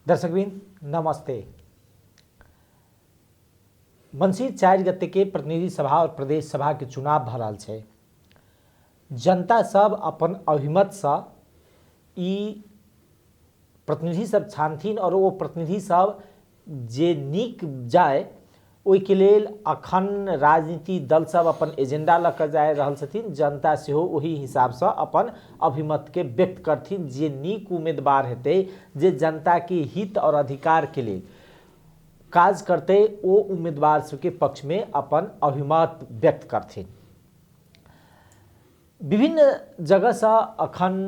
दर्शकबिन नमस्ते। मंसिर 4 गते के प्रतिनिधि सभा और प्रदेश सभा के चुनाव भ रहल छै। जनता सब अपन अभिमत से ई प्रतिनिधि सब छानथिन और वो प्रतिनिधि सब जे नीक जाए ओहि के लेल अखन राजनीति दल सब अपन एजेंडा लऽ कऽ जा रहल छथिन। जनता सेहो ओहि हिसाब से अपन अभिमत के व्यक्त करथिन जे नीक उम्मीदवार हेतै जे जनता के हित और अधिकार के लिए काज करते ओ उम्मीदवार सबके पक्ष में अपन अभिमत व्यक्त करथिन। विभिन्न जगह से अखन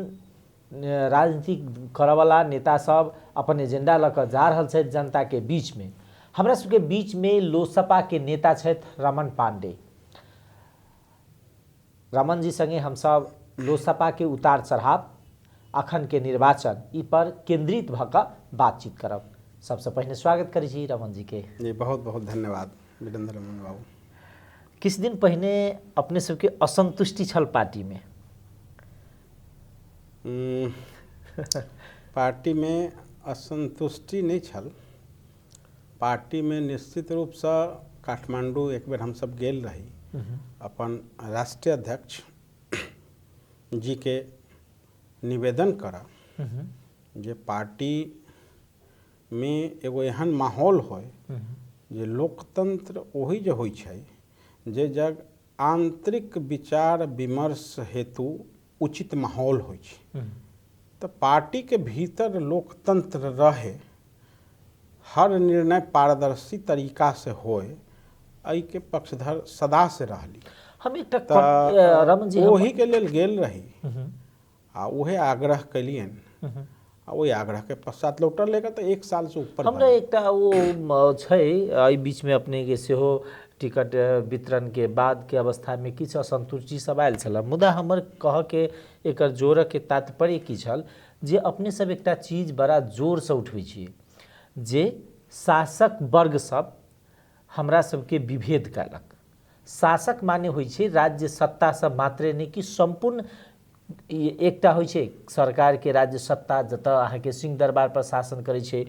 राजनीति करवाला नेता सब अपन एजेंडा लऽ कऽ जा रहल छै जनता के बीच में। हमरा सबके बीच में लोसपा के नेता छथि रमन पांडे। रमन जी संगे हम सब लोसपा के उतार चढ़ाव अखन के निर्वाचन ई पर केंद्रित भऽ कऽ बातचीत करब। सबसे पहले स्वागत करै छी रमन जी के। जी बहुत बहुत धन्यवाद वीरेंद्र रमन बाबू। किछ दिन पहिने अपने सबके असंतुष्टि छल पार्टी में। पार्टी में असंतुष्टि नहीं छल। पार्टी में निश्चित रूप से काठमांडू एक बेर हम सब गेल रही अपन राष्ट्रीय अध्यक्ष जी के निवेदन करा जे पार्टी में एगो एहन माहौल होय जे लोकतंत्र ओही जे होय छै जे जग आंतरिक विचार विमर्श हेतु उचित माहौल होय छै। तो पार्टी के भीतर लोकतंत्र रहे, हर निर्णय पारदर्शी तरीका से होए, एहि के पक्षधर सदा से रहली। हम एक रमन जी ओही के लेल गेल रही आ उहे आग्रह कलियन आ ओहि आग्रह के पश्चात लौटल लेकर तो 1 साल से ऊपर हमरा एकटा वो छै एहि बीच में अपने के सेहो टिकट वितरण के बाद के अवस्था में किछु असंतुष्टि सब आयल छल। मुदा हमर कह के एकर जोर के तात्पर्य की छल जे अपने सब एकटा चीज बड़ा जोर से उठबै छियै जे शासक वर्ग सब हमरा सबके विभेद कयलक। शासक माने होइ छै राज्य सत्ता सब मात्रे नहीं कि संपूर्ण एकटा होइ छै सरकार के राज्य सत्ता जतऽ अहाँ के सिंह दरबार पर शासन करै छै।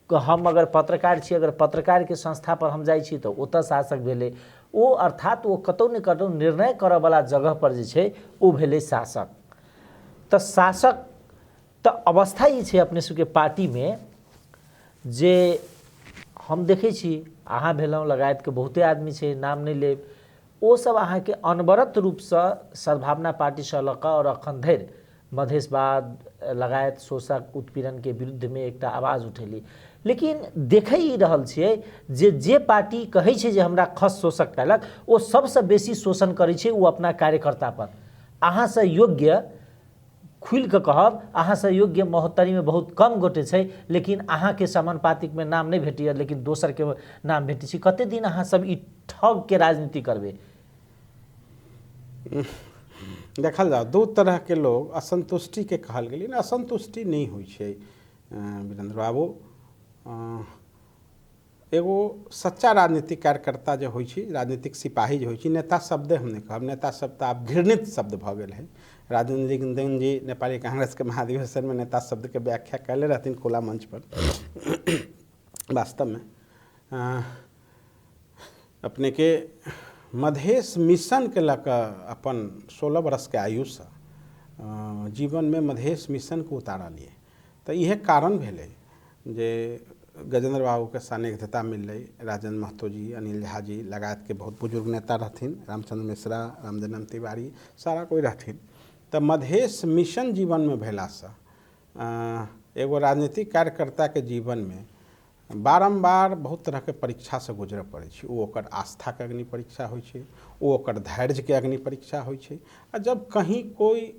हम अगर पत्रकार छी, अगर पत्रकार के संस्था पर हम जाइ छी तो ओतऽ शासक भेलै ओ, अर्थात वो कतौ ने कतौ निर्णय करऽ वाला जगह पर जे छै ओ भेलै शासक। तऽ शासक तऽ अवस्था ई छै अपने सबके पार्टी में जे हम देखै छी अहाँ भेलौं लगायत के बहुते आदमी छै, नाम नहीं लेब, ओ सब अहाँ के अनवरत रूप से सद्भावना पार्टी से लऽ कऽ और अखन धरि मधेशवाद लगायत शोषक उत्पीड़न के विरुद्ध में एकटा आवाज उठेली। लेकिन देखै ई रहल छियै जे पार्टी कहै छै जे हमरा खस शोषक कयलक ओ सबसे बेसी शोषण करै छै ओ अपना कार्यकर्ता पर। अहाँ से योग्य खुल के कहब अहाँ से योग्य महोत्तरी में बहुत कम गोटे छै, लेकिन अहाँ के समानुपातिक में नाम नहीं भेटैया लेकिन दोसर के नाम भेटै छै। कते दिन अहाँ सब ई ठग के राजनीति करबे? देखल जाओ दो तरह के लोग असंतुष्टि के कहल गेली ना, असंतुष्टि नहीं हुई छै वीरेंद्र बाबू। एगो सच्चा राजनीतिक कार्यकर्ता जो होइ छै, राजनीतिक सिपाही जो होइ छै, नेता शब्दे हम नहीं कहब, नेता शब्द तऽ आब घृणित शब्द भऽ गेल है। राजेंद्र रंजन जी नेपाली कांग्रेस के महाधिवेशन में नेता शब्द के व्याख्या कैले रहथिन खुला मंच पर। वास्तव में अपने के मधेश मिशन के लऽ अपन 16 बरस के आयु से जीवन में मधेश मिशन को उतारा लिए। तो यह कारण भेले जे गजेंद्र बाबू के सानिध्यता मिललै, राजेंद्र महतो जी, अनिल झा जी लगायत के बहुत बुजुर्ग नेता रहथिन, रामचंद्र मिश्रा, रामजन्म तिवारी, सारा कोई रहथिन। तो मधेश मिशन जीवन में भेला से एगो राजनीतिक कार्यकर्ता के जीवन में बारंबार बहुत तरह के परीक्षा से गुजरऽ पड़े छै। वो ओकर आस्था के अग्नि परीक्षा होइ छै, वो ओकर धैर्य के अग्नि परीक्षा होइ छै। आ जब कहीं कोई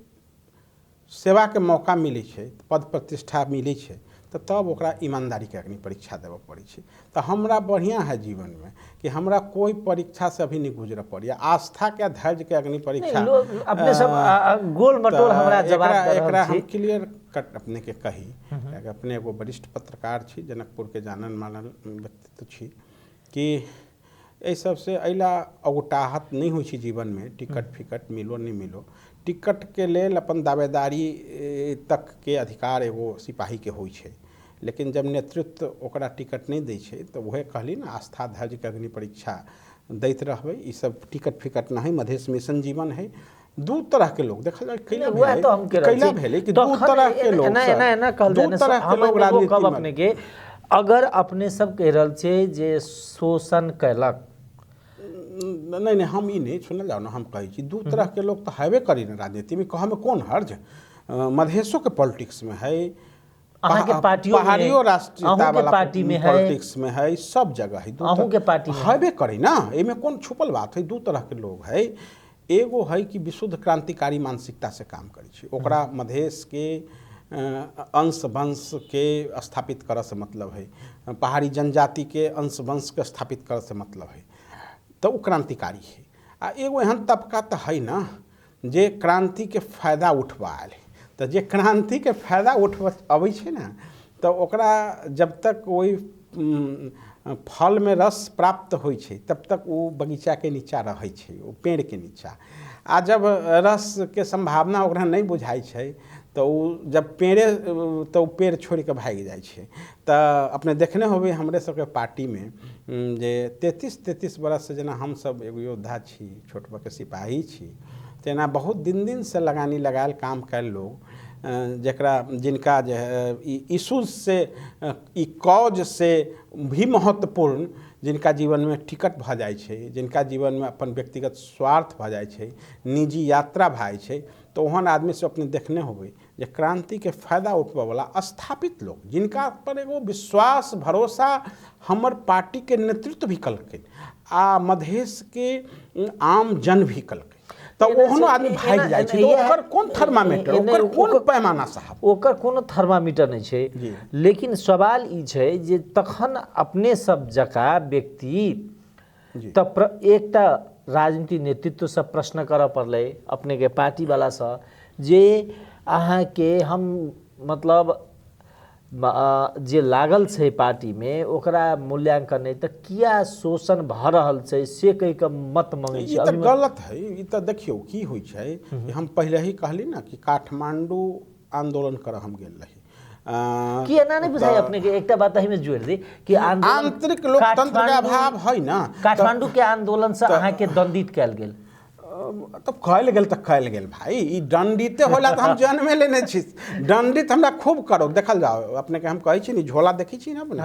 सेवा के मौका मिलै छै, पद प्रतिष्ठा मिलै छै, तो तब ओकरा ईमानदारी के अग्नि परीक्षा देवऽ पड़ै छै। तो हमरा बढ़िया है जीवन में कि हमरा कोई परीक्षा से अभी नहीं गुजरऽ पड़िया, आस्था के धैर्य के अग्नि परीक्षा। अपने सब गोल मटोल हमरा जवाब दे रहल छी। हम क्लियर कट अपने के कही, अपने एगो वरिष्ठ पत्रकार छी, जनकपुर के जानल मानल व्यक्तित्व छी कि एहि सबसे अइला अगुटाहट नहीं होइ छै जीवन में। टिकट फिकट मिलो नहीं मिलो, टिकट के लेल अपन दावेदारी तक के अधिकार एगो सिपाही के होइ छै, लेकिन जब नेतृत्व ओकरा टिकट नहीं दै छै तऽ वह कहली ना आस्था धैर्य के अग्नि परीक्षा दैत रहबै। ई सब टिकट फिकट नहीं, मधेश मिशन जीवन है। दू तरह के लोग देखल जाए कैला वह तो हम कह रहे कैला भेले कि दू तरह के लोग नहीं नहीं नहीं कहल दू तरह के लोग राजनीति कब में अपने के अगर अपने सब कह रहल छै जे शोषण कैलक नहीं नहीं हम ई नहीं सुनल जाओ ना, हम कहै छी दू तरह के लोग तो हेबे करी ना राजनीति में, कह में कौन हर्ज। मधेशों के पॉलिटिक्स में है, अहाँ के पार्टियों में, पहाड़ियों राष्ट्रीयता अहूँ के वाला पार्टी में है, पॉलिटिक्स में है, सब जगह है। अहूँ के पार्टी में हेबे करी ना, एमे कौन छुपल बात है। दू तरह के लोग है, एगो है कि विशुद्ध क्रांतिकारी मानसिकता से काम करै छै, ओकरा मधेश के अंश वंश के स्थापित करऽ से मतलब है, पहाड़ी जनजाति के अंश वंश के स्थापित करऽ से मतलब है, तो वो क्रांतिकारी है। आ एगो एहन तबका तो है ना जे क्रांति के फायदा उठबा आयल है। तो जे क्रांति के फायदा उठब अबै छै ना, तो ओकरा जब तक वही फल में रस प्राप्त होइ छै तब तक वो बगीचा के नीचा रहै छै, वो पेड़ के नीचा। आ जब रस के संभावना ओकरा नहीं बुझाई छै तो जब पेड़े तो पेड़ छोड़ के भाग जाए छै। तो अपने देखने होबे हमरे सबके पार्टी में जे 33 बरस से जना हम सब एगो योद्धा छी, छोट के सिपाही छी, तेना बहुत दिन से लगानी लगायल काम कैल लोग जकरा जिनका जो है इशूज से ई कॉज से भी महत्वपूर्ण, जिनका जीवन में टिकट भ जाए छै, जिनका जीवन में अपन व्यक्तिगत स्वार्थ भ जाए छै, निजी यात्रा भ जाए छै, तो ओहन आदमी से अपने देखने होबे जे क्रांति के फायदा उठबे वाला स्थापित लोग, जिनका पर एगो विश्वास भरोसा हमर पार्टी के नेतृत्व भी कलकै आ मधेश के आम जन भी कलकै। तो ओहनो आदमी भाग जाए छै, तो ओकर कोन थर्मामीटर, ओकर कोन पैमाना साहब, ओकर कोनो थर्मामीटर नहीं छै। लेकिन सवाल ई छै जे तखन अपने सब जका व्यक्ति त एकटा राजनीति नेतृत्व से प्रश्न करऽ पड़लै अपने के पार्टी वाला से जे अहाँ के हम मतलब जे लागल छै पार्टी में ओकरा मूल्यांकन नहीं, तो किया शोषण भ रहल छै से कह के मत मांगे छै। ई तो गलत है। ई तो देखियो की होइ छै, हम पहले ही कहली ना कि काठमांडू आंदोलन कर हम गेल रही कि एना नहीं बुझाई अपने के एकटा बात ही में जोड़ दी कि आंतरिक लोकतंत्र के अभाव है ना। काठमांडू के आंदोलन से अहाँ के दंडित कैल गेल, तब कहल गेल तो कहल गेल भाई, ई दंडिते होला तो हम जन्मे लेने छी, दंडित हमरा खूब करो। देखल जाओ अपने के हम कहै छी नी झोला देखी छी ना अपने,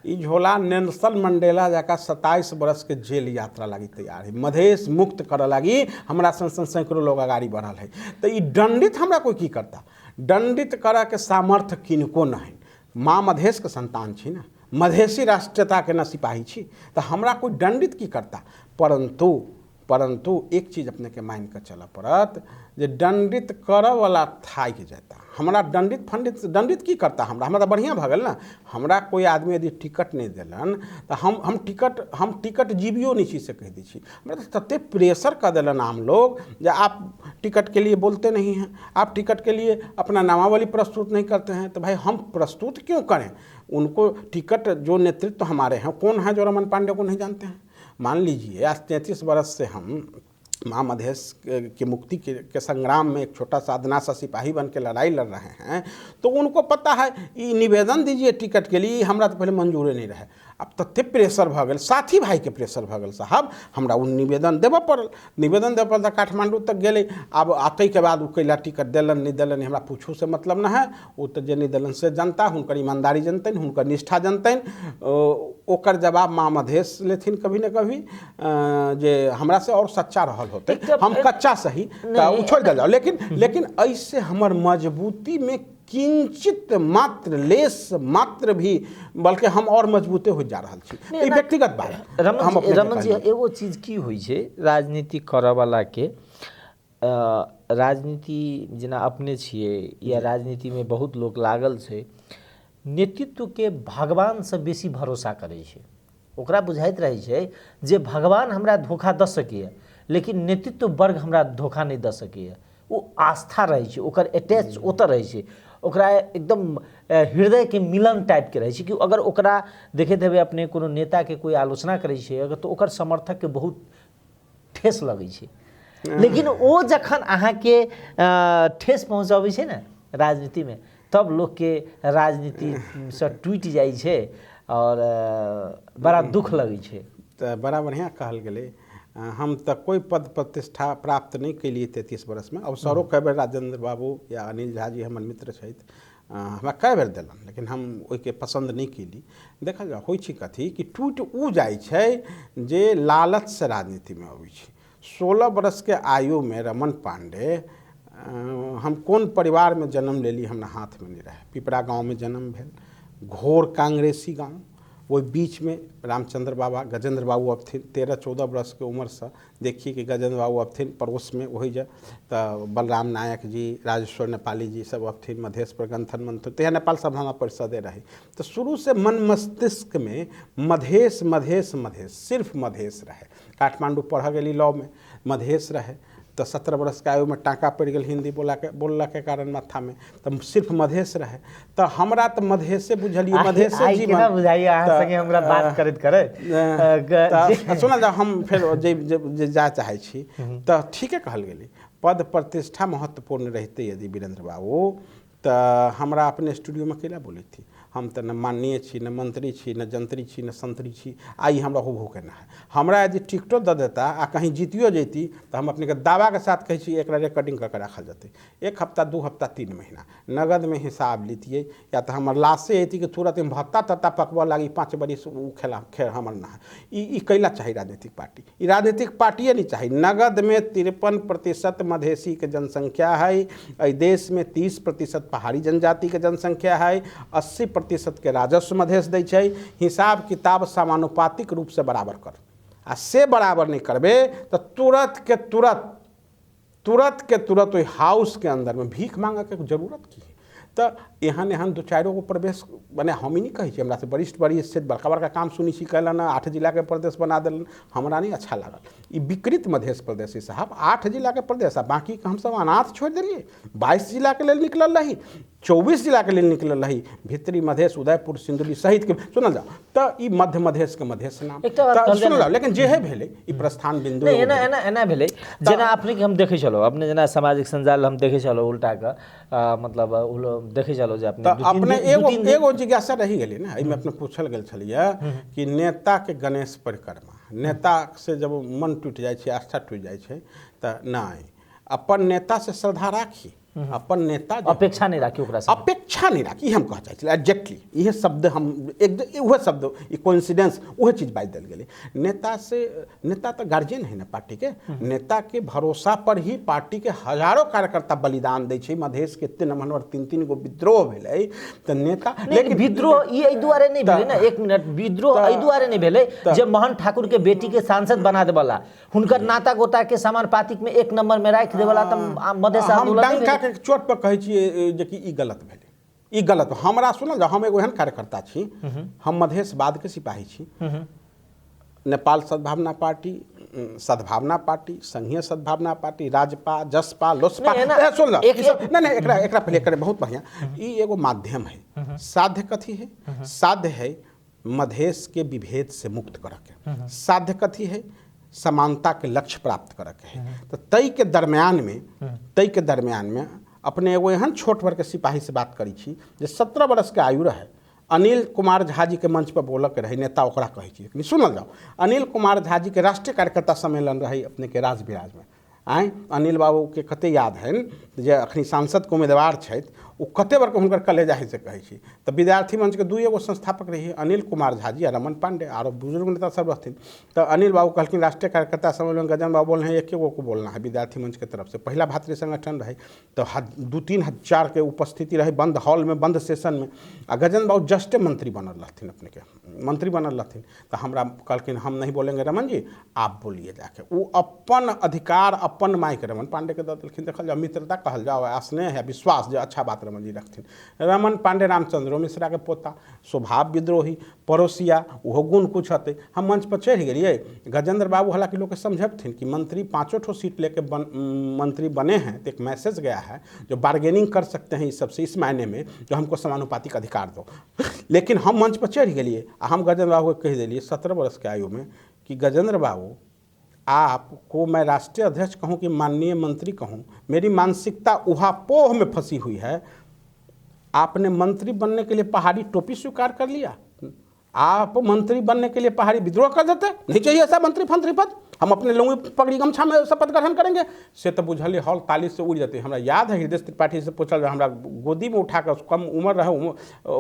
ई झोला नेल्सन मंडेला जका 27 बरस के जेल यात्रा लागी तैयार है, मधेश मुक्त करे लागी हमरा सन सैकड़ों लोग आगाड़ी बढ़ल है। तो ई दंडित हमरा कोई की करता, दंडित करे के सामर्थ्य किनको नहीं। माँ मधेश के संतान छी ना, मधेशी राष्ट्रीयता के न सिपाही छी, तो हमरा कोई दंडित की करता। परंतु एक चीज अपने के मान के चल पड़त जे दंडित करे वाला थाक जाता। हमरा दंडित की करता, हमरा तो बढ़िया भगल ना। हमरा कोई आदमी यदि टिकट नहीं दिलन तो हम टिकट जीवियो नहीं छी से कह दी छी। हमरा तो तत्ते प्रेशर कर दिलन आम लोग जे आप टिकट के लिए बोलते नहीं हैं, आप टिकट के लिए अपना नामावली प्रस्तुत नहीं करते हैं। तो भाई हम प्रस्तुत क्यों करें? उनको टिकट जो नेतृत्व हमारे हैं, कौन है जो रमन पांडे को नहीं जानते हैं? मान लीजिए आज 33 बरस से हम माँ मधेश के मुक्ति के संग्राम में एक छोटा सा अदना सा सिपाही बन के लड़ाई लड़ रहे हैं, तो उनको पता है ये निवेदन दीजिए टिकट के लिए, हमरा तो पहले मंजूर नहीं रहे। अब तत्ते प्रेशर भगल, साथी भाई के प्रेशर भगल साहब, हमरा उन निवेदन देव पड़ल। निवेदन देव पड़ल काठमांडू तक गए। अब आते के बाद कैला टिकट दिलन नहीं दिलन हमरा पूछू से मतलब न है। वो तो जे नहीं दिलन से जनता, हुनकर ईमानदारी जनतन, हुनकर निष्ठा जनतन, ओकर जवाब माँ मधेश लेथिन कभी न कभी जे हमरा से और सच्चा रहल होते। हम कच्चा सही तो छोड़ दे जाओ, लेकिन ऐसे हमर मजबूती में किंचित मात्र लेस मात्र भी, बल्कि हम और मजबूते हो जा रहा छी। व्यक्तिगत बात रमन जी, एगो चीज की होइ छै राजनीति करऽ वाला के, राजनीति जेना अपने छियै या राजनीति में बहुत लोग लागल छै, नेतृत्व के भगवान से बेसी भरोसा करे छै। ओकरा बुझाइत रहे छै जे भगवान हमरा धोखा द सकैए लेकिन नेतृत्व वर्ग हमरा धोखा नहीं द सकैए। वो आस्था रहे छै, ओकर अटैच ओतऽ रहे छै, ओकरा एकदम हृदय के मिलन टाइप के रहे छै कि अगर ओकरा देखैत हेबै अपने कोनो नेता के कोई आलोचना करे छै अगर, तो ओकर समर्थक के बहुत ठेस लगे छै। लेकिन वो जखन अहाँ के ठेस पहुँचाबै छै ना राजनीति में, तब लोग के राजनीति से टूट जाइ छै और बड़ा दुख लगै छै। तो बड़ा बढ़िया कहल गेलै। हम तो कोई पद प्रतिष्ठा प्राप्त नहीं कैलिए 33 वर्ष में। अवसरों कई बेर राजेंद्र बाबू या अनिल झा जी हमर मित्र छथि, हमरा कई बेर दिलन, लेकिन हम ओहिके पसंद नहीं कैली। देखल जाए होइ छै कथी कि टूट उ जाइ छै जे लालच से राजनीति में अबै छै। 16 वर्ष के आयु में रमन पांडे, हम कोन परिवार में जन्म लेली हमरा हाथ में नहीं रहे। पिपरा गांव में जन्म भेल, घोर कांग्रेसी गांव। वो बीच में रामचंद्र बाबा, गजेंद्र बाबू अबथिन 13-14 वर्ष के उम्र से। देखिए कि गजेंद्र बाबू अबथिन पड़ोस में वही जा, तो बलराम नायक जी, राजेश्वर नेपाली जी सब अबथिन मधेश पर गंथन मंथन, तो यहाँ नेपाल सभा परिषदे रहे। तो शुरू से मन मस्तिष्क में मधेश मधेश मधेश, सिर्फ मधेश रहे। काठमांडू पढ़ गई लॉ में, मधेश रहे। तो 17 वर्ष के आयु में टाँका पड़ गया हिंदी बोलला के कारण माथा में, तो सिर्फ मधेश रहे। तो हमरा तो मधेशे बुझलिए, मधेशे जीवन बुझाइए अहाँ संगे हमरा बात करैत करे। सुनल जा, हम फिर जे जा चाहे छी तो ठीके कहल गेली। पद प्रतिष्ठा महत्वपूर्ण रहते यदि वीरेंद्र बाबू, तो हमरा अपने स्टूडियो में अकेला बोली थी। हम तो न माननीय छी, न मंत्री छी, न जंत्री छी, न संतरी छी। आई हमरा हो भूखे ना है। हमरा यदि टिकटो दे देता आ कहीं जीतियो जैती, तो हम अपने के दावा के साथ कहे छी एक रिकॉर्डिंग करके रखल जाते। 1 हफ्ता 2 हफ्ता 3 महीना नगद में हिसाब लीतिए, या तो हमार लाशे अती कि तुरंत में भत्ता तत्ता पकवा लगी 5 बरिस उ खेला खेल हमर ना है। ई कैला चाहिए राजनीतिक पार्टी? ई राजनीतिक पार्टिए नहीं चाहिए। नगद में 53% मधेसी के जनसंख्या है। देश में 30% पहाड़ी जनजाति के जनसंख्या है। 80% के राजस्व मधेश दै छै। हिसाब किताब समानुपातिक रूप से बराबर कर, आ से बराबर नहीं करबे तो तुरंत के तुरंत ओहि हाउस के अंदर में भीख मांगे के जरूरत की है? तो एहन एहन 2-4 गो प्रदेश बने, हम ही नहीं कहे छी, हमरा से वरिष्ठ से बड़का बड़का काम सुनी छी कैलन, 8 जिला के प्रदेश बना दिलन, हमरा नहीं अच्छा लागल। ई विकृत मधेश प्रदेश साहब, 8 जिला के प्रदेश, आ बाकी के हम सब अनाथ छोड़ दिलिए। 22 जिला के लेल निकलल रही, 24 जिला के लेल निकलल रही, भीतरी मधेश, उदयपुर, सिंदुली सहित के सुनल जाओ। तो ई मध्य मधेश के मधेश नाम सुनल जाओ। लेकिन जे है भेले ई प्रस्थान बिंदु नहीं, एना भेले जेना अपने के हम देखे चलो, अपने जेना सामाजिक संजाल हम देखे चलो उल्टा का, मतलब देखे चलो जे अपने एगो जिज्ञासा रही गेली ना, एहिमे अपने पूछल गेल छलिए कि नेता के गणेश परिक्रमा, नेता से जब मन टूट जाए छै, आस्था टूट जाए छै, तो नहीं, अपन नेता से श्रद्धा राखी, अपन नेता अपेक्षा नहीं राखी, ओकरा से अपेक्षा नहीं राखी। हम कह चाहे एग्जैक्टली यह शब्द हम वह शब्द कोइंसिडेंस वह चीज बात दिल गई। नेता से, नेता तो गार्जियन है ना पार्टी के, नेता के भरोसा पर ही पार्टी के हजारों कार्यकर्ता बलिदान दै छै। मधेश के एते नमहर 3-3 गो विद्रोह भेलै, तो नेता, लेकिन विद्रोह ई एहि दुआरे नहीं भेलै ना, 1 मिनट, विद्रोह एहि दुआरे नहीं भेलै जे मोहन ठाकुर के बेटी के सांसद बना देवला, हुनकर नाता गोता के समानुपातिक में 1 नंबर में राख देवला, त मधेश आंदोलन चोट पर कहे छिए जे कि ई गलत भेलै, ई गलत। हमरा सुनल जा, हम एगो एहन कार्यकर्ता छी, हम मधेश बाद के सिपाही छी। नेपाल सद्भावना पार्टी, सद्भावना पार्टी, संघीय सद्भावना पार्टी, राजपा, जसपा, लोसपा, सुन लो नहीं एकरा पहले करे बहुत बढ़िया। ई एगो माध्यम है। साध्य कथी है? साध्य है मधेश के विभेद से मुक्त करके। साध्य कथी है? समानता के लक्ष्य प्राप्त करके है। तो तई के दरमियान में अपने एगो एहन छोट भर के सिपाही से बात करी छी जे 17 वर्ष के आयु रहे। अनिल कुमार झा जी के मंच पर बोल के रहे, नेता ओकरा कहे छी, लेकिन सुनल जाओ, अनिल कुमार झा जी के राष्ट्रीय कार्यकर्ता सम्मेलन रहे अपने के राजविराज में। आए अनिल बाबू के कते याद है जे अखनी सांसद के उम्मीदवार छथि, वो कते बार हुनकर कलेजा है से कहे छी। तो विद्यार्थी मंच के 2 एगो संस्थापक रही, अनिल कुमार झा जी आ रमन पांडे, और बुजुर्ग नेता सब रहथिन। तो अनिल बाबू कहलखिन राष्ट्रीय कार्यकर्ता सम्मेलन, गजन बाबू बोल रहे हैं 1 गो को बोलना है विद्यार्थी मंच के तरफ से। पहला भातृ संगठन रहे, तो 2-3 हजार के उपस्थिति रहे, बंद हॉल में, बंद सेशन में। आ गजन बाबू जस्टे मंत्री बनल रहथिन, अपने के मंत्री बनल रहथिन। तो हमरा कहलखिन हम नहीं बोलेंगे रमन जी, आप बोलिए जाके। वो अपन अधिकार, अपन माइक रमन पांडे के दे देलखिन। देखल जाओ, मित्रता कहल जाओ, स्नेह है, विश्वास, जो अच्छा बात रमन जी रखथिन। रमन पांडे रामचंद्र मिश्रा के पोता, स्वभाव विद्रोही, पड़ोसिया, वो गुण कुछ हते। हम मंच पर चढ़ गए। गजेंद्र बाबू हालांकि लोग के समझबथिन कि मंत्री 5 सीट लेके मंत्री बने हैं, तो एक मैसेज गया है जो बार्गेनिंग कर सकते हैं इस सबसे, इस मायने में जो हमको समानुपातिक अधिकार दो। लेकिन हम मंच पर चढ़ गए, हम गजेंद्र बाबू को कह दिलिए 17 वर्ष के आयु में कि गजेंद्र बाबू, आपको मैं राष्ट्रीय अध्यक्ष कहूं कि माननीय मंत्री कहूं, मेरी मानसिकता उहापोह में फंसी हुई है। आपने मंत्री बनने के लिए पहाड़ी टोपी स्वीकार कर लिया, आप मंत्री बनने के लिए पहाड़ी विद्रोह कर देते, नहीं चाहिए ऐसा मंत्री फंत्री पद, हम अपने लुंगी पगड़ी गमछा में शपथ ग्रहण करेंगे, से तो बुझल हॉल ताली से उड़ जाते। हमरा याद है हृदय त्रिपाठी से पूछल, हमरा गोदी में उठा कर, कम उम्र रहे,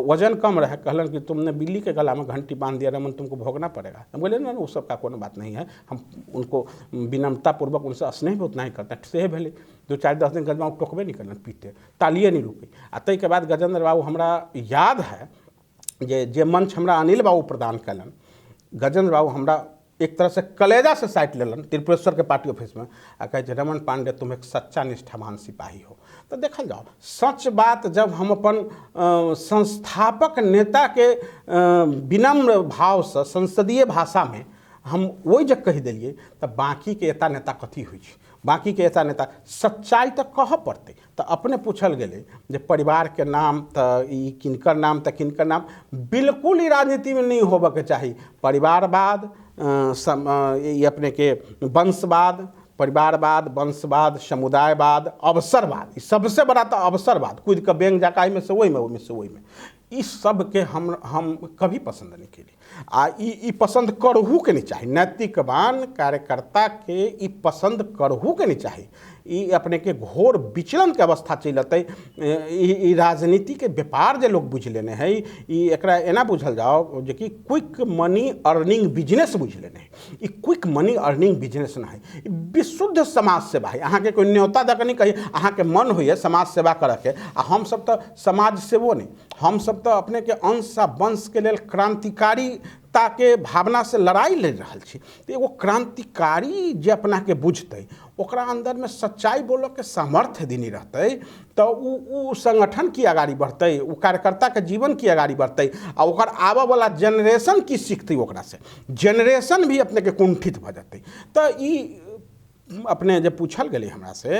वजन कम रहे, कहलन कि तुमने बिल्ली के गला में घंटी बांध दिया रमन, तुमको भोगना पड़ेगा। हम बोले ना वो सब का कोनो बात नहीं है, हम उनको विनम्रतापूर्वक उनसे स्नेह भी उतना ही करते, से भेले 2-4-10 दिन गजबा टोकबे नहीं करलन, पीटे तालिए नहीं रुकी। आ तई के बाद गजेंद्र बाबू, हमरा याद है जे मंच हमरा अनिल बाबू प्रदान कलन, गजेंद्र बाबू हमरा एक तरह से कलेजा से साइट लेलन त्रिपुरेश्वर के पार्टी ऑफिस में, आ कहे रमन पांडे तुम एक सच्चा निष्ठावान सिपाही हो। तो देखल जाओ सच बात, जब हम अपन संस्थापक नेता के विनम्र भाव से संसदीय भाषा में हम वही जब कही दिलिए, तो बाकी के एता नेता कथी हुई, बाकी के एता नेता सच्चाई तो कह पड़ते। तो अपने पूछल गए जे परिवार के नाम तो किनकर नाम तो किनकर नाम, बिल्कुल ही राजनीति में नहीं होबे के चाहिए। परिवारवाद, ये अपने के वंशवाद, परिवारवाद, वंशवाद, समुदायवाद, अवसरवाद, सबसे बड़ा तो अवसरवाद, कूद के बैंक जाका में से वही में इस सब के हम कभी पसंद नहीं केली। आ ई पसंद करहू के नहीं चाहिए, नैतिकवान कार्यकर्ता के ई पसंद करहू के नहीं चाहिए। ई अपने के घोर विचलन के अवस्था चलते, ई राजनीति के व्यापार जो लोग बुझ लेने हैं, ई एकरा एना बुझल जाओ जे कि क्विक मनी अर्निंग बिजनेस बुझ लेने हैं। ई क्विक मनी अर्निंग बिजनेस ना है, विशुद्ध समाज सेवा है। अहाँ के कोई न्योता दे के नहीं कही, अहाँ के मन हुई है समाज सेवा करे के, आ हम सब तो समाज सेवो नहीं, हम सब तो अपने के अंश आ वंश के लेल क्रांतिकारी के भावना से लड़ाई लड़ रहा छी। तो एगो क्रांतिकारी जे अपना के बुझते, ओकरा अंदर में सच्चाई बोलो के सामर्थ्य देनी रहते, तो उ संगठन की आगाड़ी बढ़ते, उ कार्यकर्ता के जीवन की आगाड़ी बढ़ते, आ ओकर आबे वाला जनरेशन की सीखते, ओकरा से जनरेशन भी अपने के कुंठित भ जाते। तो ई अपने जब पूछल गए हमरा से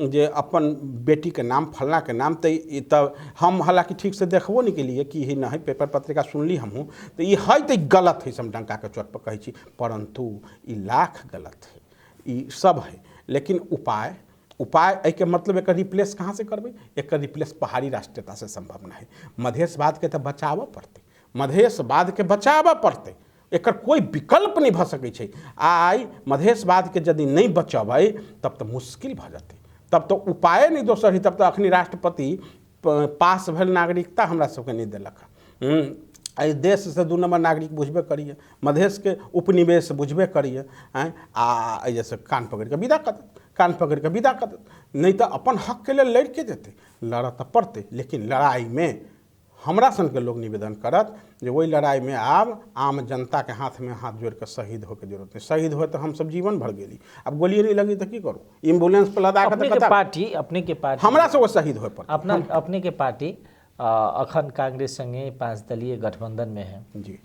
जे अपन बेटी के नाम फलना के नाम, तो हम हालांकि ठीक से देखबो नहीं के लिए कि ही नहीं, पेपर पत्रिका सुनली हमहूँ, तो ये है तो गलत है, हम डंका के चोट पर कहे छी, परंतु ये लाख गलत है, ये सब है। लेकिन उपाय एक मतलब एक रिप्लेस कहाँ से करबे, एक रिप्लेस पहाड़ी राष्ट्रीयता से संभव नहीं। मधेशवाद के तो बचाव पड़ते, मधेशवाद के बचाव पड़ते, एकर कोई विकल्प नहीं भ सकै छै। आई मधेशवाद के यदि नहीं बचबै तब तो मुश्किल भ जाते, तब तो उपाय नहीं दोसर ही, तब तो अखनी राष्ट्रपति पास भेल नागरिकता हमरा सबके नहीं देलक। एहि देश से 2 नंबर नागरिक बुझबे करिए, मधेश के उपनिवेश बुझबे करिए, आ जैसे कान पकड़ के विदा कर देत, कान पकड़ के विदा कर देत, नहीं तो अपन हक के लिए लड़ के देते, लड़ तो पड़ते। लेकिन लड़ाई में हमरा सन के लोग निवेदन करत जो वही लड़ाई में आब आम जनता के हाथ में हाथ जोड़ के शहीद होके जरूरत नहीं। शहीद हो तो हम सब जीवन भर गेली, अब गोलियां नहीं लगी तो की करूँ, एम्बुलेंस पर लदा के अपने के पार्टी हमरा से वो शहीद हो पर अपने के पार्टी अखन कांग्रेस संगे 5 दलीय गठबंधन में है जी,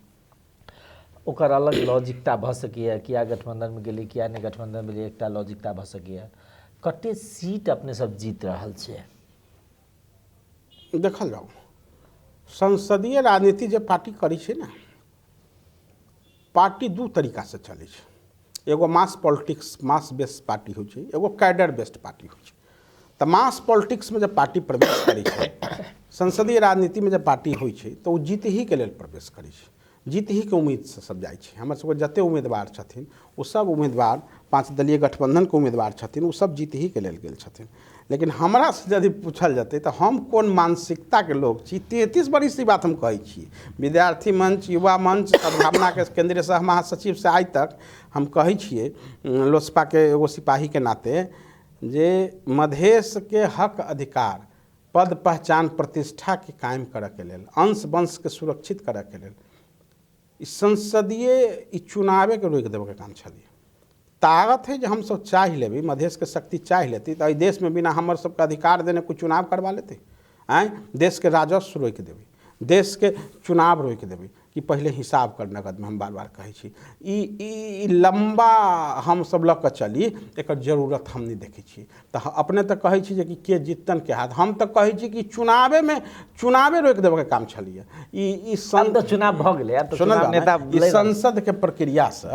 ओकर अलग लॉजिकता भ सकिए, किया गठबंधन में गेली, किया नहीं गठबंधन में, एकटा लॉजिकता भ सकिए। कते सीट अपने सब जीत रहल छे, देखल जाओ संसदीय राजनीति जे पार्टी करी छे ना, पार्टी 2 तरीका से चले छे। एगो मास पॉलिटिक्स, मास बेस्ड पार्टी हो छे, एगो कैडर बेस्ड पार्टी हो छे। तो मास पॉलिटिक्स में जब पार्टी प्रवेश करी छे, संसदीय राजनीति में जब पार्टी हो छे, तो वो जीत ही के लेल प्रवेश करी छे, जीत ही के उम्मीद से सब जाए छे। हमर सबके जते उम्मीदवार छथिन वो सब उम्मीदवार 5 दलीय गठबंधन के उम्मीदवार छथिन, वो सब जीत ही के लेल गेल छथिन। लेकिन हमरा से यदि पूछल जाते तो हम कौन मानसिकता के लोग छी, 33 बरिस बात हम कहे छी, विद्यार्थी मंच, युवा मंच, सद्भावना के केंद्रीय सह महासचिव से आज तक हम कहे छिए, लोजपा के एगो सिपाही के नाते, जे मधेश के हक अधिकार, पद पहचान, प्रतिष्ठा के कायम करे के लेल, अंश वंश के सुरक्षित करे के लेल संसदीय चुनावे के रोक देवे के काम छलिए। ताकत है जो हम सब चाह लेबी, मधेश के शक्ति चाह लेती तो देश में बिना हमर सबके अधिकार देने कोई चुनाव करवा लेते, देश के राजस्व रोक देवी, देश के चुनाव रोक देवी, कि पहले हिसाब कर नगद में, हम बार बार कहै छी ई लंबा हम सब लऽ कऽ चली, एकर जरूरत हम नहीं देखै छी। तऽ अपने तऽ कहै छी जे कि के जीतन के हाथ, हम तऽ कहै छी कि चुनावे रोकि देबे के काम छलिए। ई चुनाव भऽ गेलै, आब तऽ चुनाव नेता ई संसद के प्रक्रिया से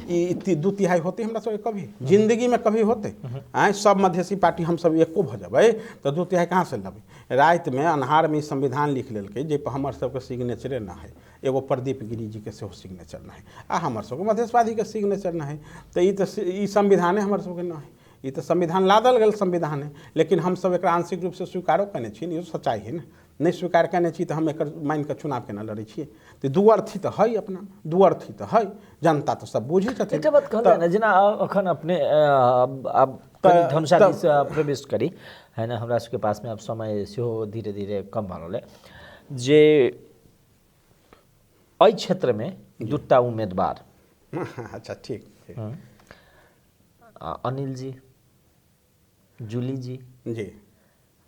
ई 2/3 होते हमरा सब कभी जिंदगी में कभी होते आए सब मधेसी पार्टी हम सब एको भ जेबै तऽ 2/3 कहाँ से लेबै। रात में अन्हार में संविधान लिख लेलकै जे पर हमर सबके सिग्नेचरे ना है, एगो प्रदीप गिरी जी के सेहो सिग्नेचर ना है, आ हमर सबके मधेशवादी के सिग्नेचर ना है। तो ई संविधाने हमर सबके ना है, ई तो संविधान लादल गेल संविधान है। लेकिन हम सब एकरा आंशिक रूप से स्वीकारो कने छी, इहो सच्चाई है ना, नहीं स्वीकार कने छी तो हम एकर मान के चुनाव केना लड़ै छियै। तो दुअर्थी तो है, अपना दुअर्थी तो है, जनता तो सब बुझै छथिन। एकटा बात कहले ना, जेना अखन अपने अब धनुषा दिस प्रवेश करी है ना, हमरा सबके पास में अब समय सेहो धीरे धीरे कम भऽ रहलै, जे एहि क्षेत्र में दूटा उम्मीदवार अच्छा ठीक, अनिल जी, जूली जी जी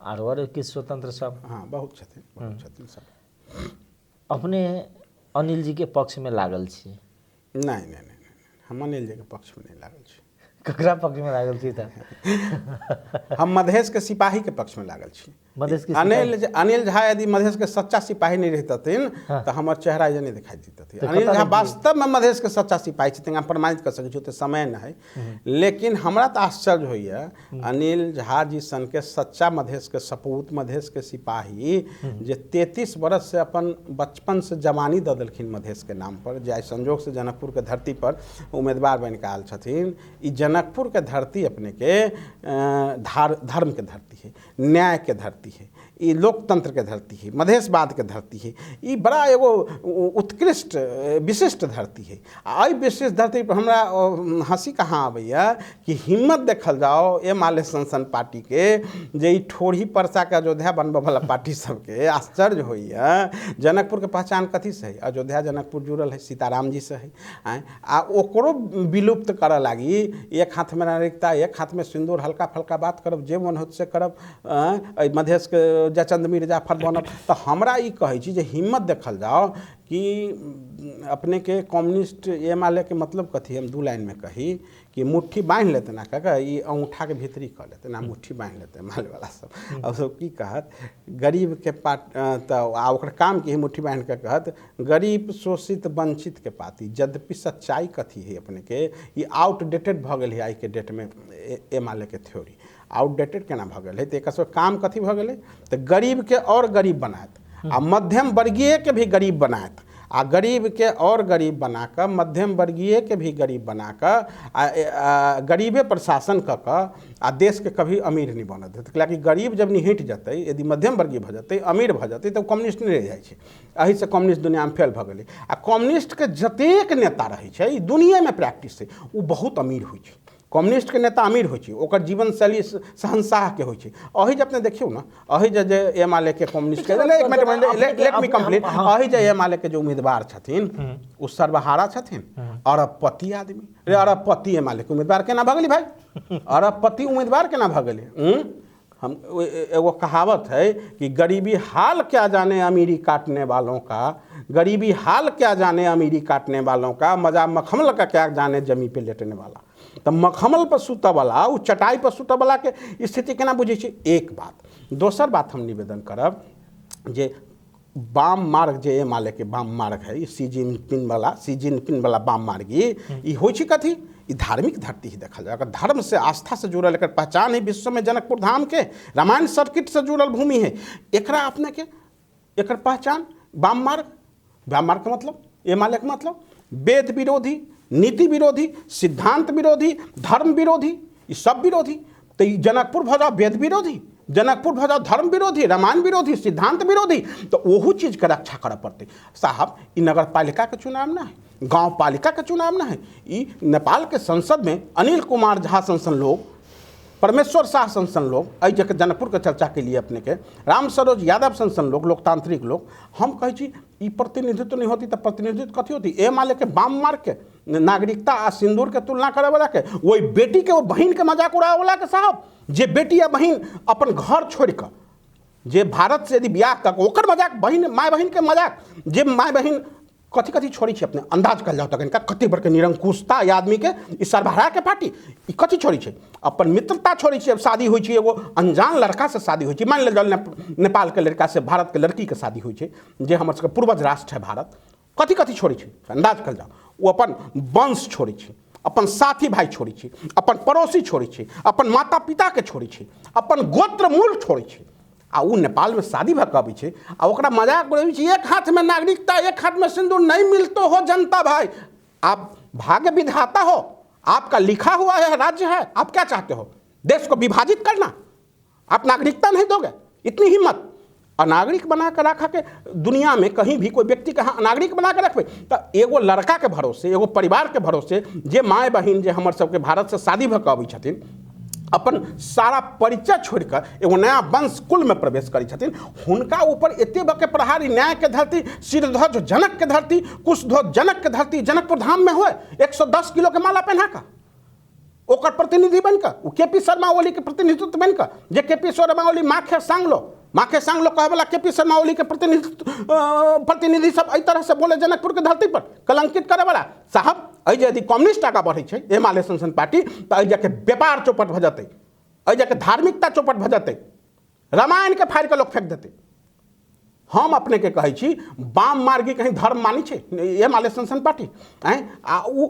और किस स्वतंत्र सब, हाँ बहुत छथिन सब। अपने अनिल जी के पक्ष में लागल छी? नहीं, हम अनिल जी के पक्ष में नहीं लागल छी। ककरा पक्ष में लागल छी त? हम मधेश के सिपाही के पक्ष में लागल छी। मधेश के अनिल झा यदि मधेश के सच्चा सिपाही नहीं रहतथिन तो हमर चेहरा ये नहीं दिखाई देतथिन। अनिल झा वास्तव में मधेश के सच्चा सिपाही छथिन, हम प्रमाणित कर सकै छी, ओते समय न है। लेकिन हमरा तो आश्चर्य होइए अनिल झा जी सन के सच्चा मधेश के सपूत, मधेश के सिपाही जे 33 बरस से अपन बचपन से जवानी दऽ देलखिन मधेश के नाम पर, जे संजोग से जनकपुर के धरती पर उम्मीदवार बन के आयल छथिन। ई जनकपुर के धरती अपने के धर्म के धरती है, न्याय के धरती है, ये लोकतंत्र के धरती है, मधेशवाद के धरती है। ये बड़ा एगो उत्कृष्ट विशिष्ट धरती है। आई विशिष्ट धरती पर हमरा हंसी कहाँ आबैया कि हिम्मत देखल जाओ ए माले सनसन पार्टी के, जे ठोड़ी परसा के अयोध्या बनबे वाला पार्टी सबके आश्चर्य होइया। जनकपुर के पहचान कथी से है? अयोध्या जनकपुर जुड़ल है, सीताराम जी से है। आ ओकरो विलुप्त करे लागी एक हाथ में नागरिकता, एक हाथ में सिंदूर, हल्का फल्का बात करब, जे मन होत से करब, मधेश के जचंद मिर्जाफर बनब। तो हमरा ई कहै छी जे हिम्मत देखल जाओ कि अपने के कम्युनिस्ट ये माले के मतलब कथी, हम 2 लाइन में कही कि मुट्ठी बांध लेते ना, काका ये अंगूठा के भीतरी कर लेते ना, मुट्ठी बांध लेते माले वाला सब। अब सब की कहत गरीब के तो ओकर काम की मुट्ठी बांध के कहत गरीब शोषित वंचित के पाती। यद्यपि सच्चाई कथी है अपने के, ये आउटडेटेड भ गेल है आई के डेट में। ए माले के थ्योरी आउटडेटेड केना भ गेल है, तो एक काम कथी भ गेल, तो गरीब के और गरीब बनात, आ मध्यम वर्गीय के भी गरीब बनात, आ गरीब के और गरीब बनाकर मध्यम वर्गीय के भी गरीब बनाकर गरीबे प्रशासन क आ देश के कभी अमीर नहीं बनत है। कियाकि गरीब जब निहट जतै, यदि मध्यम वर्गीय भ जतै, अमीर भ जतै, तो कम्युनिस्ट नहीं रह जाइ छै। एहि से कम्युनिस्ट दुनिया में फेल भ गेलै। आ कम्युनिस्ट के जतेक नेता रहै छै दुनिया में प्रैक्टिस है, वो बहुत अमीर होइ छै। कम्युनिस्ट के नेता अमीर होइ छै, ओकर जीवन शैली शहंशाह के होइ छै। अहि जे अपने देखियो ना, अहि जे ए माले के कम्युनिस्ट के लेट मी कंप्लीट, अहि जे ए माले के जो उम्मीदवार छथिन उ सर्वहारा छथिन, अरबपति आदमी। रे अरबपति ए माले के उम्मीदवार केना भ गेली भाई? अरबपति उम्मीदवार केना भ गेली? हम एगो कहावत है कि गरीबी हाल क्या जाने अमीरी काटने वालों का, गरीबी हाल क्या जाने अमीरी काटने वालों का, मजा मखमल का क्या जाने जमी पे लेटने वाला। तो मखमल पर सुतऽ वाला, उ चटाई पर सुतऽ वाला के स्थिति केना बुझै छै? एक बात। दोसर बात हम निवेदन करब जे वाम मार्ग जे ए माले के वाम मार्ग है, सी जिनपिंग वाला वाम मार्ग, ये होइ छै कथी? ई धार्मिक धरती ही देखल जाए, अगर धर्म से आस्था से जुड़ल एकर पहचान है विश्व में जनकपुर धाम के, रामायण सर्किट से जुड़ल भूमि है। एकरा अपने के एकर पहचान वाम मार्ग का मतलब, ए माले के मतलब वेद विरोधी, नीति विरोधी, सिद्धांत विरोधी, धर्म विरोधी, ये सब विरोधी। तो जनकपुर भ जाओ वेद विरोधी, जनकपुर भ जाओ धर्म विरोधी, रामायण विरोधी, सिद्धांत विरोधी, तो वहू चीज के रक्षा करे पड़ते। साहब ई नगर पालिका के चुनाव ना है, गांव पालिका के चुनाव ना है, ई नेपाल के संसद में अनिल कुमार झा संसन लोग, परमेश्वर शाह संसन लोग, अई जगह जनकपुर के चर्चा के लिए अपने के राम सरोज यादव संसन लोग, लोकतांत्रिक लोग, हम कहे छी ई प्रतिनिधित्व नहीं होती तो प्रतिनिधित्व कथी होती? ए माले के वाम मार्ग के नागरिकता आ सिंदूर के तुलना करे वाला के, वही बेटी के वो बहन के मजाक उड़ावे वाला के। साहब जे बेटी या बहन अपन घर छोड़ कर जे भारत से यदि ब्याह कर, ओकर मजाक बहन माय बहन के मजाक, जे माय बहन कथी कथी छोड़ी छै अपने अंदाज कर जाओ तक इनका कते बड़ के निरंकुशता ये आदमी के ई सरबराह के पार्टी ई कथी छोड़ी छै अपन मित्रता छोड़ी छै। अब शादी होइ छै एगो अनजान लड़का से शादी होइ छै, मान ले नेपाल के लड़का से भारत के लड़की के शादी होइ छै जे हमर सबके पूर्वज राष्ट्र है भारत, कथी कथी छोड़ी छै अंदाज कर जाओ। वो अपन वंश छोड़ी छै, अपन साथी भाई छोड़ी छै, अपन पड़ोसी छोड़ी छै, अपन माता पिता के छोड़ी छै, अपन गोत्र मूल छोड़ी छै आ वो नेपाल में शादी भकाबी छै आ ओकरा मजाक उड़ाबी छै। एक हाथ में नागरिकता एक हाथ में सिंदूर, नहीं मिलते हो जनता भाई, आप भाग्य विधाता हो, आपका लिखा हुआ है राज्य है, आप क्या चाहते हो देश को विभाजित करना, आप नागरिकता नहीं दोगे, इतनी हिम्मत। अनागरिक बना कर रखा के दुनिया में कहीं भी कोई व्यक्ति के अनागरिक बना के रखबे तो एगो लड़का के भरोसे एगो परिवार के भरोसे जे माय बहिन जे हमर सबके भारत से शादी भकाबी छथिन अपन सारा परिचय छोड़कर एगो नया वंश कुल में प्रवेश करी छथिन, हुनका ऊपर एते बके प्रहारी न्याय के धरती सिरध्वज जनक के धरती कुशध्वज जनक के धरती जनकपुर धाम में हुए 110 किलो के माला पहना का ओकर प्रतिनिधि बनकर वो केपी शर्मा ओली के प्रतिनिधित्व बनकर जे केपी शर्मा ओली माखे सांगलो कहे वाला केपी शर्मा ओली के प्रतिनिधि सब एहि तरह से बोले जनकपुर के धरती पर कलंकित करे वाला साहब। अजे यदि कम्युनिस्ट आगा बढ़े छै एमाले संसन पार्टी तो अजे के व्यापार चौपट भ जते, अजे के धार्मिकता चौपट भ जते, रामायण के फाड़ के लोग फेंक देते। हम अपने के कहे छी वाम मार्गी कहीं धर्म मानी छै एमाले संसन पार्टी आ उ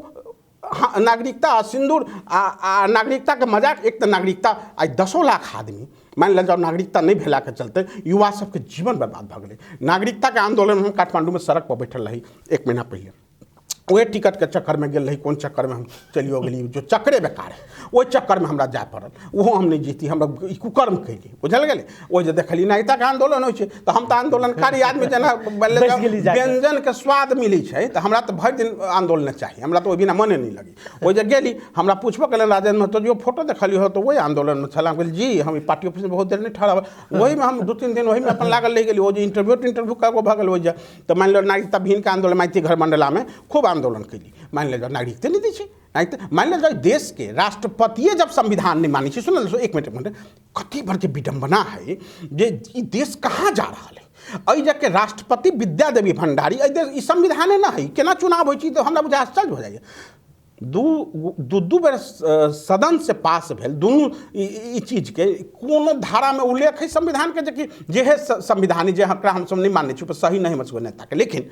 नागरिकता सिंदूर आ नागरिकता के मजाक। एक तो नागरिकता आज 10 लाख आदमी मान लिया जाओ नागरिकता नहीं भेला के चलते युवा सबके जीवन बर्बाद भ गए। नागरिकता के आंदोलन हम काठमांडू में सड़क पर बैठल रही 1 महीना पहले, वही टिकट के चक्कर में गेल रही, कौन चक्कर में हम चलियो गेली जो चक्करे बेकार है वही चक्कर में हमरा जाय पड़ल, वो हम नहीं जीती, हमरा कुकर्म कैली बुझल गेलै। वो जे देखली नागरिकता के आंदोलन होइ छै तो हम तो आंदोलनकारी आदमी जेना व्यंजन के स्वाद मिली छै तो हमरा तो भरि दिन आंदोलन चाहिए, हमरा तो ओहि बिना मने नहीं लगी। वो जे गेली हमरा पूछबो कल राजेंद्र महतो जो फोटो देखली हो तो वही आंदोलन में छल, कहली जी हम पार्टी ऑफिस में बहुत देर नहीं ठहरा, वही में हम 2-3 दिन वही में अपन लागल रह गेली। वो जो इंटरव्यू कगो भगल हो जाए तो मान लो नागरिकता विहीन के आंदोलन माइती घर मंडला में खूब आंदोलन कैली, मान ले जाओ नागरिकता नहीं दी छै। मान ले जाओ देश के राष्ट्रपति जब संविधान नहीं मानी छै, सुन लो 1 मिनट कथी भर के विडंबना है जे देश कहाँ जा रहा है। अई जाके राष्ट्रपति विद्या देवी भंडारी ई संविधाने ना है, केना चुनाव होइ छै तो हमरा बुझा आश्चर्य हो जाइए। दू बेर सदन से पास भेल दुनू ई चीज के कोनो धारा में उल्लेख है संविधान के जे है संविधानी जे हमरा हम सब नहीं माने छी सही नहीं हमर नेता के, लेकिन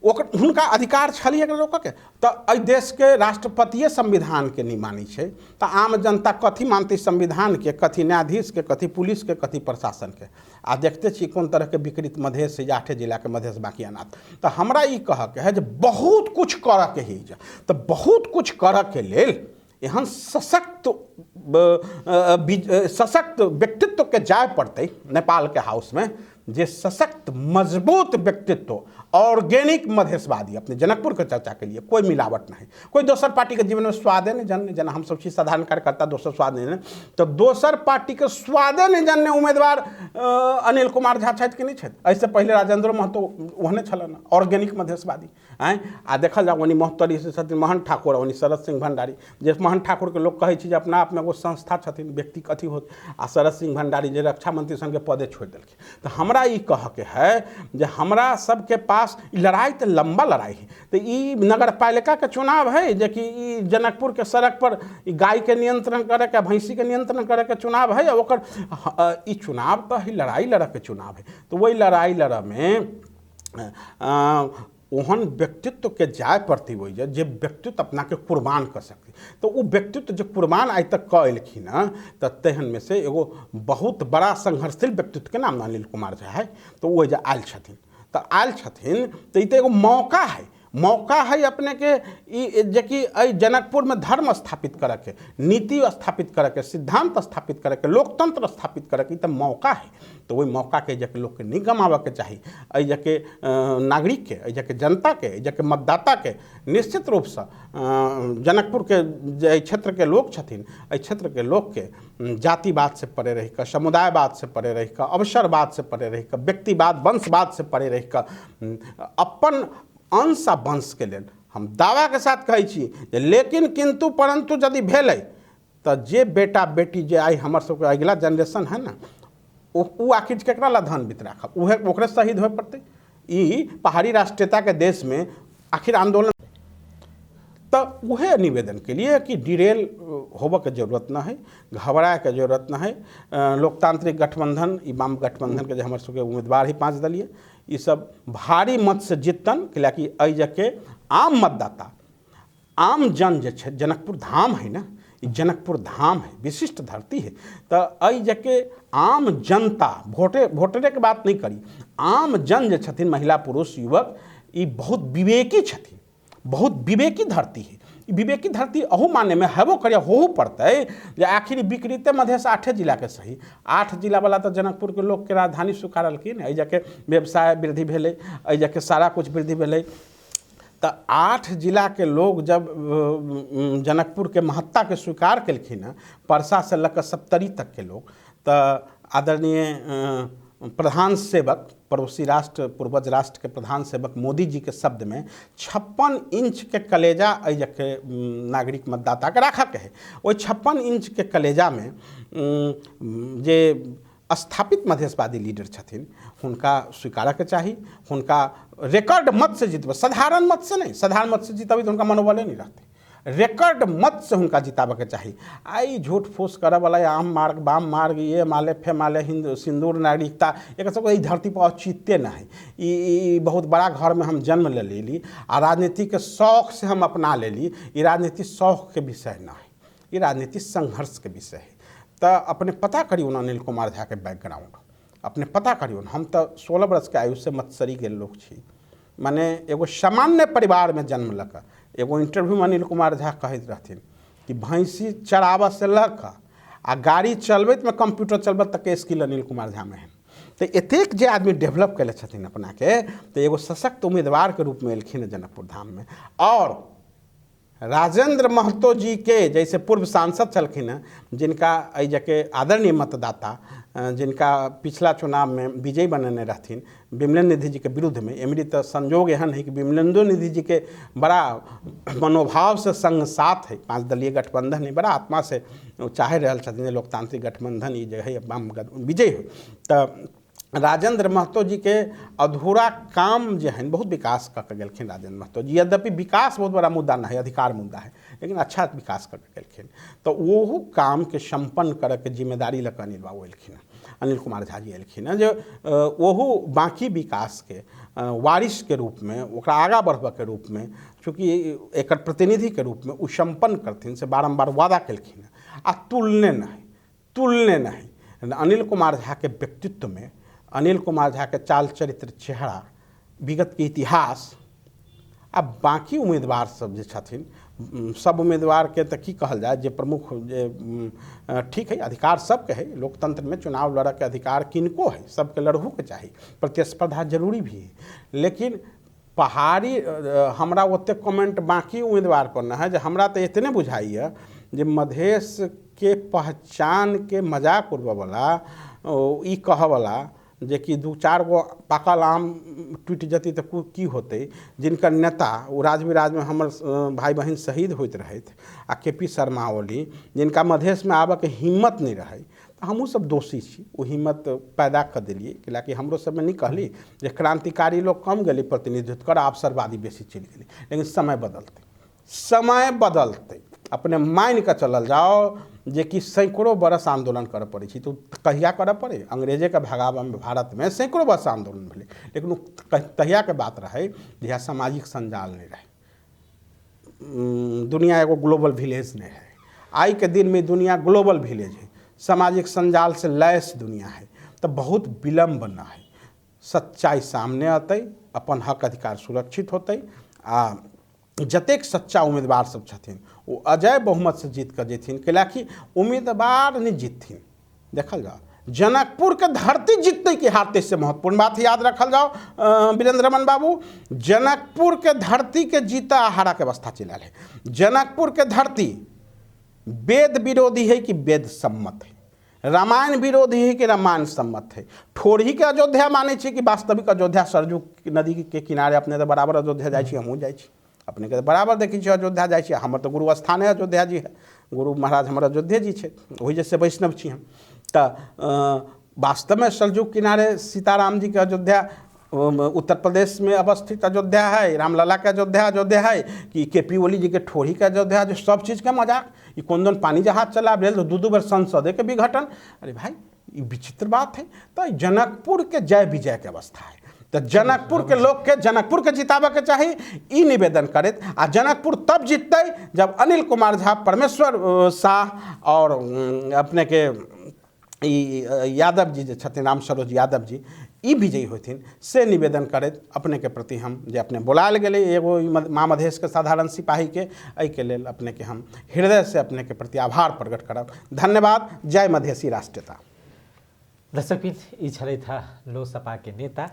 ओकर हुनका अधिकार छलिए रोक के। तो एहि देश के राष्ट्रपति संविधान के नहीं मानी छै तो आम जनता कथी मानते संविधान के, कथी न्यायाधीश के, कथी पुलिस के, कथी प्रशासन के। आ देखते छी कोन तरह के विकृत मधेश 8 जिला के मधेश बाकी अनाथ। तो हमरा ई कह के है जे बहुत कुछ कर के ही तो बहुत कुछ कर के लेल एहन सशक्त व्यक्तित्व के जाय पड़ते नेपाल के हाउस में जे सशक्त मजबूत व्यक्तित्व ऑर्गेनिक मधेशवादी। अपने जनकपुर के चर्चा के लिए कोई मिलावट नहीं, कोई दोसर पार्टी के जीवन में स्वादे नहीं जानने, जना हम सब चीज साधारण कार्यकर्ता दोसर स्वाद नहीं जाने तो दोसर पार्टी के स्वादे नहीं जानने उम्मीदवार अनिल कुमार झा छथि कि नहीं छथि। ऐसे पहले राजेंद्र महतो ओहने छलन ऑर्गेनिक मधेशवादी आ देखल जाओ ओनी महतरी से छथिन महंत ठाकुर ओनी शरद सिंह भंडारी, जे महंत ठाकुर के लोग कहे छी जे अपना आप में एगो संस्था छथिन व्यक्ति कथी होत, आ शरद सिंह भंडारी जे रक्षा मंत्री संग के पदे छोड़ देलखिन। तो हमरा ई कह के है जे हमरा सबके पास लड़ाई तो लंबा लड़ाई है। तो ई नगर पालिका के चुनाव है जे कि ई जनकपुर के सड़क पर गाय के नियंत्रण करे के भैंसी के नियंत्रण करे के चुनाव है, ओकर ई चुनाव तो ही लड़ाई लड़ के चुनाव है। तो वही लड़ाई लड़ में ओहन व्यक्तित्व के जाय पड़ती हुई जे व्यक्तित्व अपना के कुर्बान कर सकते। तो वो व्यक्तित्व जो कुर्बान आज तक कलखिन तो तेहन में से एगो बहुत बड़ा संघर्षशील व्यक्तित्व के नाम अनिल कुमार झा है। तो वो जो आयल छथिन तो आयल छथिन तो ये एगो मौका है अपने के जे कि जनकपुर में धर्म स्थापित करे के, नीति स्थापित करे के, सिद्धांत स्थापित करे के, लोकतंत्र स्थापित करे के, तो मौका है। तो वही मौका के जके लोग के नहीं गंवावे के चाहिए। जके नागरिक के जके जनता के जके मतदाता के निश्चित रूप से जनकपुर के जे क्षेत्र के लोग छथिन एहि क्षेत्र के लोग के जातिवाद से परे रह कर, समुदायवाद से परे रह कर, अवसरवाद से परे रह कर, व्यक्तिवाद वंशवाद से परे रह कर अपन अंश आ वंश के लेल हम दावा के साथ कहै छी। लेकिन किंतु परंतु यदि भेलै तो जे बेटा बेटी जे आई हमर सबके अगला जनरेशन है ना वो आखिर केकरा ला धन बीत राखब, उहे ओकरे शहीद होए पड़तै। ई पहाड़ी राष्ट्रीयता के देश में आखिर आंदोलन तो वह निवेदन के लिए कि डिरेल होबे के जरूरत न है, घबराए के जरूरत न है। लोकतांत्रिक गठबंधन, वाम गठबंधन के जो हमारे सबके उम्मीदवार ही 5 दलीय, ये सब भारी मत से जीतन, कि एहि जगह आम मतदाता, आम जन जे छै, जनकपुर धाम है ना, ये जनकपुर धाम है, विशिष्ट धरती है। तो एहि जगह आम जनता, वोटरे के बात नहीं करी, आम जन जे छथिन, महिला पुरुष युवक, ये बहुत विवेकी छथिन, बहुत विवेकी धरती है। विवेकी धरती अहू माने में हेबो करे, होहू पड़ते जे आखिर विकृत मधेश 8 जिला के सही, 8 जिला वाला तो जनकपुर के लोग के राजधानी स्वीकारलखिन, एहि जगह व्यवसाय वृद्धि भेलै, एहि जगह सारा कुछ वृद्धि भेलै। तो 8 जिला के लोग जब जनकपुर के महत्ता के स्वीकार कलखिन, परसा से लकर सप्तरी तक के लोग, तो आदरणीय प्रधान सेवक, पड़ोसी राष्ट्र, पूर्वज राष्ट्र के प्रधान सेवक मोदी जी के शब्द में 56 इंच के कलेजा के नागरिक मतदाता के रखा के है। वो 56 इंच के कलेजा में जे स्थापित मधेशवादी लीडर छथिन, हुनका स्वीकार के चाही, हुनका रिकॉर्ड मत से जितब, साधारण मत से नहीं, साधारण मत से जितबी तो उनका मनोबले नहीं रहते, रिकॉर्ड मत से हुनका जिताबे के चाही। आई झूठ फूस करे वाला आम मार्ग, वाम मार्ग, ये माले फे माले, हिंदू सिंदूर नागरिकता, एक सब ई धरती पर औचित्य ना है। ई बहुत बड़ा घर में हम जन्म ले ली आ राजनीति के शौक से हम अपना ले ली, ये राजनीति शौक के विषय ना है, ये राजनीति संघर्ष के विषय है। तो अपने पता करियो ना अनिल कुमार झा के बैकग्राउंड, अपने पता करियो ना। हम तो 16 वर्ष के आयु से मत्सरी के लोग छी, माने एगो सामान्य परिवार में जन्म लक। एगो इंटरव्यू में अनिल कुमार झा कहते रहथिन कि भैंसी चराबा से लक आ गाड़ी चलबैत में कंप्यूटर चलबैत तक के स्किल अनिल कुमार झा में है। तो एतेक जे आदमी डेवलप कैले छथिन अपना के, तो एगो सशक्त उम्मीदवार के रूप में एलखिन जनकपुर धाम में। और राजेंद्र महतो जी के जैसे पूर्व सांसद चलखिन, जिनका एहि जगह आदरणीय मतदाता, जिनका पिछला चुनाव में विजयी बनने रहथिन विमलेंद्र निधि जी के विरुद्ध में। एमरी तो संजोग एहन है कि विमलेंद्र निधि जी के बड़ा मनोभाव से संग साथ है, 5 दलीय गठबंधन है, बड़ा आत्मा से चाहे रहल छथिन लोकतांत्रिक गठबंधन ये जो है वाम विजय हो। तो राजेंद्र महतो जी के अधूरा काम जो है बहुत विकास करके गेलखिन राजेंद्र महतो जी। यद्यपि विकास बहुत बड़ा मुद्दा नहीं है, अधिकार मुद्दा है, लेकिन अच्छा विकास करके गेलखिन। तो वो काम के संपन्न करे के जिम्मेदारी लग अनिल बाबू एलखिन, अनिल कुमार झा जी एलखिन, जो वह बाकी विकास के वारिस के रूप में, ओकरा आगा बढ़बे के रूप में, चूँकि एक प्रतिनिधि के रूप में वो संपन्न करथिन से बारम्बार वादा केलखिन। आ तुलने नहीं अनिल कुमार झा के व्यक्तित्व में, अनिल कुमार झा के चाल चरित्र, चेहरा, विगत के इतिहास आ बाकी उम्मीदवार सब जे छथिन, सब उम्मीदवार के तो की कहल जाए, जे प्रमुख जे ठीक है अधिकार सबके है, लोकतंत्र में चुनाव लड़े के अधिकार किनको है, सबके लड़हू के चाहिए, प्रतिस्पर्धा जरूरी भी है। लेकिन पहाड़ी हमरा ओते कमेंट बाकी उम्मीदवार पर न है, जो हमरा तो इतने बुझाइए जे मधेश के पहचान के मजाक उड़बे वाला, ई कह वाला जे कि 2-4 गो पाकल आम टूट जती तो की होते, जिनकर नेता वो राजविराज में हमर भाई बहन शहीद होते रहे आ KP शर्मा ओली, जिनका मधेश में आबे के हिम्मत नहीं रहे, तो हमहूँ सब दोषी छी, वो हिम्मत पैदा कर दिलिए। कि हमरो सब में नहीं कहली जे क्रांतिकारी लोग कम गए प्रतिनिधित्व कर, अवसरवादी बेसी चल गए। लेकिन समय बदलते अपने मान के चलल जाओ जे कि सैकड़ों बरस आंदोलन करे पड़े। तो कहिया करे पड़े, अंग्रेजे के भगावा में भारत में सैकड़ों बरस आंदोलन भेले, लेकिन तहिया के बात रहे जहिया सामाजिक संजाल नहीं रहे। दुनिया एगो ग्लोबल विलेज नहीं है, आई के दिन में दुनिया ग्लोबल विलेज है, सामाजिक संजाल से लैस दुनिया है। तो बहुत विलम्ब न है, सच्चाई सामने आते, अपन हक अधिकार सुरक्षित होते। आ जतेक सच्चा उम्मीदवार सब छथिन वो अजय बहुमत से जीत कर जेथिन, कैलाकि उम्मीदवार नहीं जीतथिन। देखल जाओ जनकपुर के धरती जीतते कि हारते से महत्वपूर्ण बात याद रखल जाओ वीरेंद्र रमन बाबू, जनकपुर के धरती के जीता हारा के अवस्था चल है। जनकपुर के धरती वेद विरोधी है कि वेद सम्मत है, रामायण विरोधी है कि रामायण सम्मत है। ठोरही के अयोध्या माने कि वास्तविक अयोध्या सरजू नदी के किनारे। अपने तो बराबर अयोध्या जाए, हमहूँ जाए, अपने के बराबर देखी अयोध्या जाए, हमर तो गुरु स्थान है अयोध्या जी है, गुरु महाराज हमर अयोध्या जी है, वही जैसे वैष्णव छी हम। तो वास्तव में सरजू किनारे सीताराम जी के अयोध्या उत्तर प्रदेश में अवस्थित अयोध्या है, रामलला के अयोध्या है कि केपी ओली जी के ठोरी के अयोध्या, जो सब चीज़ के मजाक, ये कौन दोन पानी जहाज चला भेल तो दू बेर संसद के विघटन। अरे भाई ये विचित्र बात है। तो जनकपुर के जय विजय के अवस्था है, तो जनकपुर के लोग के जनकपुर के जिताबे के चाही, ई निवेदन करत। आ जनकपुर तब जीतते जब अनिल कुमार झा, परमेश्वर शाह और अपने के यादव जी जे छथिन, राम सरोज यादव जी, ई विजयी होथिन से निवेदन करत अपने के प्रति हम जे अपने बुलायल गेले एगो माँ मधेश के साधारण सिपाही के, एहि के लेल अपने के हम हृदय से अपने के प्रति आभार प्रकट करब। धन्यवाद। जय मधेसी राष्ट्रीयता। दर्शकबिन, ई छलै था लोसपा के नेता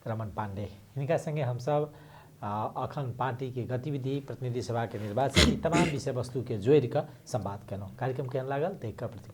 रमन पांडे। इनका संगे हम सब अखन पार्टी के गतिविधि, प्रतिनिधि सभा के निर्वाचन, तमाम विषय वस्तु के जोड़ कर संवाद केलहुँ। कार्यक्रम केहन लागल देख कर प्रतिक्रिया